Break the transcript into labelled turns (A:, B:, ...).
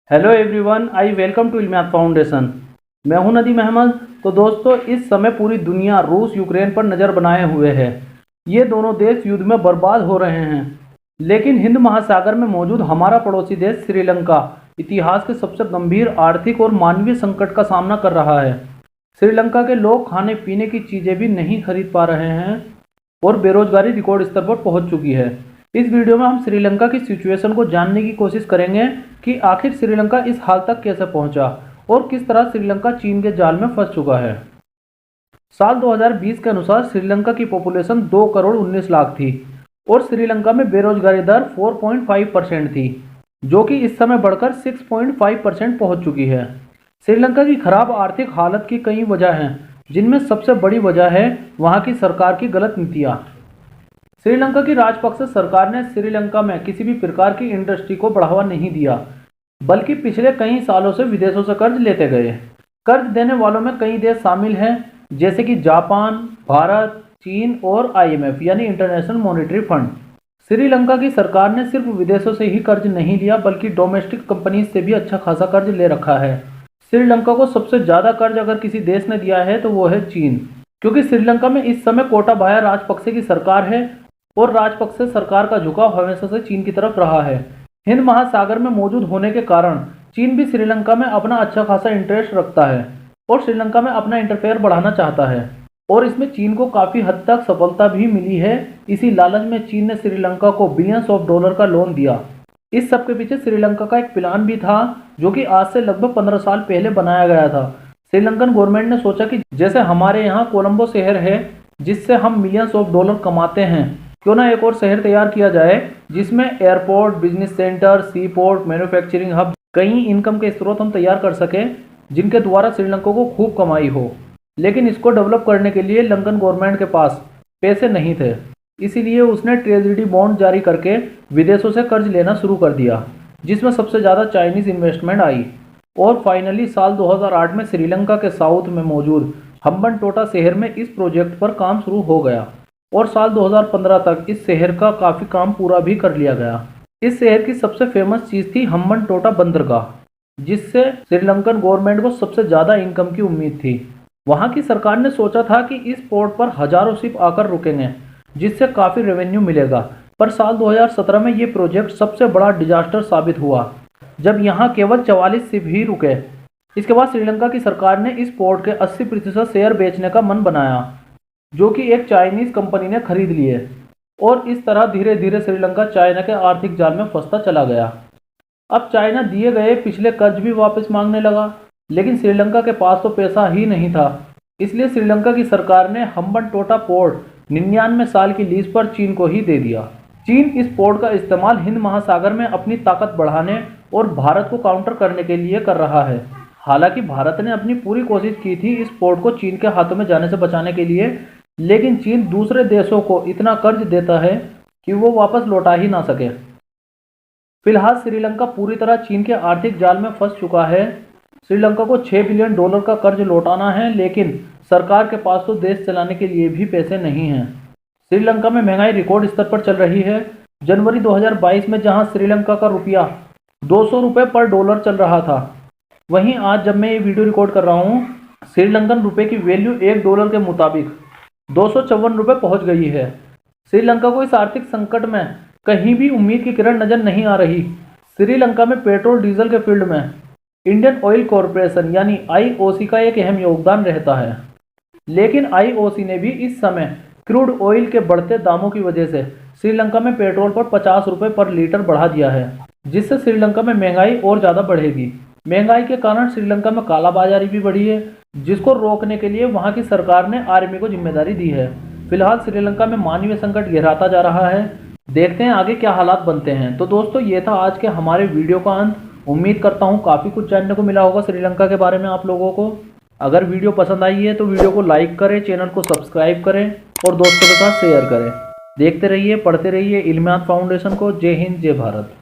A: Hello everyone, I welcome to Ilmiyat foundation. मैं हूं नदीम अहमद। तो दोस्तों, इस समय पूरी दुनिया रूस यूक्रेन पर नज़र बनाए हुए है। ये दोनों देश युद्ध में बर्बाद हो रहे हैं, लेकिन हिंद महासागर में मौजूद हमारा पड़ोसी देश श्रीलंका इतिहास के सबसे गंभीर आर्थिक और मानवीय संकट का सामना कर रहा है। श्रीलंका के लोग खाने पीने की चीज़ें भी नहीं खरीद पा रहे हैं और बेरोजगारी रिकॉर्ड स्तर पर पहुंच चुकी है। इस वीडियो में हम श्रीलंका की सिचुएशन को जानने की कोशिश करेंगे कि आखिर श्रीलंका इस हाल तक कैसे पहुंचा और किस तरह श्रीलंका चीन के जाल में फंस चुका है। साल 2020 के अनुसार श्रीलंका की पॉपुलेशन 2 करोड़ 19 लाख थी और श्रीलंका में बेरोजगारी दर 4.5% थी, जो कि इस समय बढ़कर 6.5% पहुंच चुकी है। श्रीलंका की खराब आर्थिक हालत की कई वजह हैं, जिनमें सबसे बड़ी वजह है वहां की सरकार की गलत नीतियां। श्रीलंका की राजपक्षे सरकार ने श्रीलंका में किसी भी प्रकार की इंडस्ट्री को बढ़ावा नहीं दिया, बल्कि पिछले कई सालों से विदेशों से कर्ज लेते गए। कर्ज देने वालों में कई देश शामिल हैं, जैसे कि जापान, भारत, चीन और IMF यानी इंटरनेशनल मॉनेटरी फंड। श्रीलंका की सरकार ने सिर्फ विदेशों से ही कर्ज नहीं लिया, बल्कि डोमेस्टिक कंपनीज से भी अच्छा खासा कर्ज ले रखा है। श्रीलंका को सबसे ज़्यादा कर्ज अगर किसी देश ने दिया है तो वो है चीन, क्योंकि श्रीलंका में इस समय गोटाबाया राजपक्षे की सरकार है और राजपक्षे सरकार का झुकाव हमेशा से चीन की तरफ रहा है। हिंद महासागर में मौजूद होने के कारण चीन भी श्रीलंका में अपना अच्छा खासा इंटरेस्ट रखता है और श्रीलंका में अपना इंटरफेयर बढ़ाना चाहता है, और इसमें चीन को काफ़ी हद तक सफलता भी मिली है। इसी लालच में चीन ने श्रीलंका को बिलियंस ऑफ डॉलर का लोन दिया। इस सब के पीछे श्रीलंका का एक प्लान भी था, जो कि आज से लगभग 15 साल पहले बनाया गया था। श्रीलंकन गवर्नमेंट ने सोचा कि जैसे हमारे यहाँ कोलंबो शहर है, जिससे हम मिलियंस ऑफ डॉलर कमाते हैं, क्यों ना एक और शहर तैयार किया जाए जिसमें एयरपोर्ट, बिजनेस सेंटर, सी पोर्ट, मैन्युफैक्चरिंग हब, कई इनकम के स्रोत हम तैयार कर सकें, जिनके द्वारा श्रीलंका को खूब कमाई हो। लेकिन इसको डेवलप करने के लिए लंदन गवर्नमेंट के पास पैसे नहीं थे, इसीलिए उसने ट्रेजरी बॉन्ड जारी करके विदेशों से कर्ज लेना शुरू कर दिया, जिसमें सबसे ज़्यादा चाइनीज़ इन्वेस्टमेंट आई। और फाइनली साल 2008 में श्रीलंका के साउथ में मौजूद हम्बनटोटा शहर में इस प्रोजेक्ट पर काम शुरू हो गया और साल 2015 तक इस शहर का काफ़ी काम पूरा भी कर लिया गया। इस शहर की सबसे फेमस चीज़ थी हम्बनटोटा बंदरगाह, जिससे श्रीलंकन गवर्नमेंट को सबसे ज़्यादा इनकम की उम्मीद थी। वहाँ की सरकार ने सोचा था कि इस पोर्ट पर हज़ारों शिप आकर रुकेंगे, जिससे काफ़ी रेवेन्यू मिलेगा। पर साल 2017 में ये प्रोजेक्ट सबसे बड़ा डिजास्टर साबित हुआ, जब यहाँ केवल 44 शिप ही रुके। इसके बाद श्रीलंका की सरकार ने इस पोर्ट के 80% शेयर बेचने का मन बनाया, जो कि एक चाइनीज़ कंपनी ने खरीद लिए, और इस तरह धीरे धीरे श्रीलंका चाइना के आर्थिक जाल में फंसता चला गया। अब चाइना दिए गए पिछले कर्ज भी वापस मांगने लगा, लेकिन श्रीलंका के पास तो पैसा ही नहीं था। इसलिए श्रीलंका की सरकार ने हम्बनटोटा पोर्ट 99 साल की लीज पर चीन को ही दे दिया। चीन इस पोर्ट का इस्तेमाल हिंद महासागर में अपनी ताकत बढ़ाने और भारत को काउंटर करने के लिए कर रहा है। हालांकि भारत ने अपनी पूरी कोशिश की थी इस पोर्ट को चीन के हाथों में जाने से बचाने के लिए, लेकिन चीन दूसरे देशों को इतना कर्ज देता है कि वो वापस लौटा ही ना सके। फिलहाल श्रीलंका पूरी तरह चीन के आर्थिक जाल में फंस चुका है। श्रीलंका को 6 बिलियन डॉलर का कर्ज लौटाना है, लेकिन सरकार के पास तो देश चलाने के लिए भी पैसे नहीं हैं। श्रीलंका में महंगाई रिकॉर्ड स्तर पर चल रही है। जनवरी 2022 में जहां श्रीलंका का रुपया 200 रुपये पर डॉलर चल रहा था, वहीं आज जब मैं ये वीडियो रिकॉर्ड कर रहा हूँ, श्रीलंकन रुपये की वैल्यू $1 के मुताबिक 254 रुपये पहुँच गई है। श्रीलंका को इस आर्थिक संकट में कहीं भी उम्मीद की किरण नजर नहीं आ रही। श्रीलंका में पेट्रोल डीजल के फील्ड में इंडियन ऑयल कॉरपोरेशन यानी IOC का एक अहम योगदान रहता है, लेकिन IOC ने भी इस समय क्रूड ऑयल के बढ़ते दामों की वजह से श्रीलंका में पेट्रोल पर 50 रुपये पर लीटर बढ़ा दिया है, जिससे श्रीलंका में महंगाई और ज़्यादा बढ़ेगी। महंगाई के कारण श्रीलंका में कालाबाजारी भी बढ़ी है, जिसको रोकने के लिए वहां की सरकार ने आर्मी को जिम्मेदारी दी है। फिलहाल श्रीलंका में मानवीय संकट गहराता जा रहा है। देखते हैं आगे क्या हालात बनते हैं। तो दोस्तों, ये था आज के हमारे वीडियो का अंत। उम्मीद करता हूँ काफ़ी कुछ जानने को मिला होगा श्रीलंका के बारे में आप लोगों को। अगर वीडियो पसंद आई है तो वीडियो को लाइक करें, चैनल को सब्सक्राइब करें और दोस्तों के साथ शेयर करें। देखते रहिए, पढ़ते रहिए इल्मियात फाउंडेशन को। जय हिंद, जय भारत।